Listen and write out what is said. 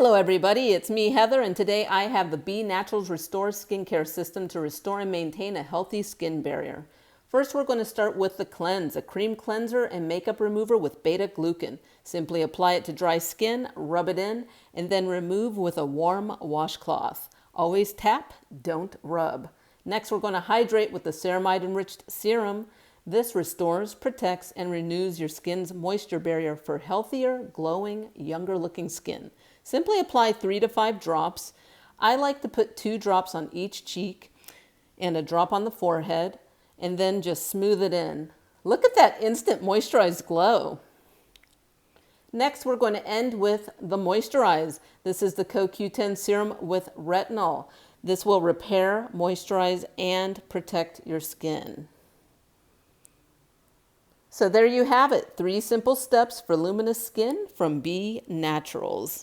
Hello everybody, it's me Heather, and today I have the B Naturals Restore Skincare System to restore and maintain a healthy skin barrier. First we're going to start with the cleanse, a cream cleanser and makeup remover with Beta Glucan. Simply apply it to dry skin, rub it in, and then remove with a warm washcloth. Always tap, don't rub. Next we're going to hydrate with the Ceramide Enriched Serum. This restores, protects, and renews your skin's moisture barrier for healthier, glowing, younger looking skin. Simply apply 3 to 5 drops. I like to put 2 drops on each cheek and a drop on the forehead, and then just smooth it in. Look at that instant moisturized glow. Next, we're going to end with the Moisturize. This is the CoQ10 Serum with Retinol. This will repair, moisturize, and protect your skin. So there you have it, 3 simple steps for luminous skin from B Naturals.